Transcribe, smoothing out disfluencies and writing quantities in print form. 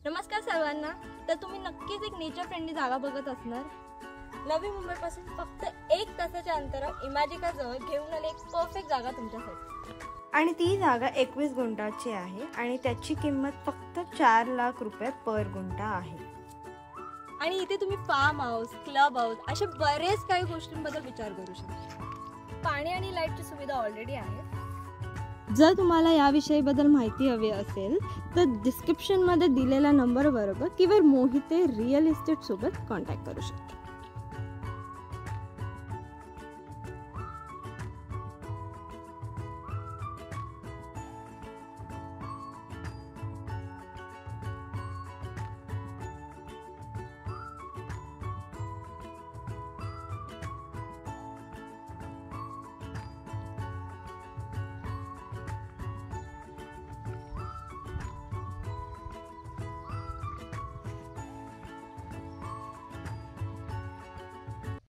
नमस्कार सर्वांना. तर तुम्ही नक्कीच एक नेचर फ्रेंडली जागा बघत असणार. नवी मुंबईपासून फक्त 1 तासाच्या अंतरावर इमॅजिका जवळ घेऊन आले एक परफेक्ट जागा तुमच्यासाठी. आणि ती जागा 21 गुंठाची आहे आणि त्याची किंमत फक्त 4 लाख रुपये पर गुंठा आहे. आणि इथे तुम्ही फार्म हाऊस, क्लब हाऊस अशा बरेच काही गोष्टींबद्दल विचार करू शकता. पाणी आणि लाईटची सुविधा ऑलरेडी आहे. जर तुम्हाला याविषयीबद्दल माहिती हवी असेल तर डिस्क्रिप्शनमध्ये दिलेल्या नंबरवर किंवा मोहिते रिअल इस्टेट सोबत कॉन्टॅक्ट करू शकता.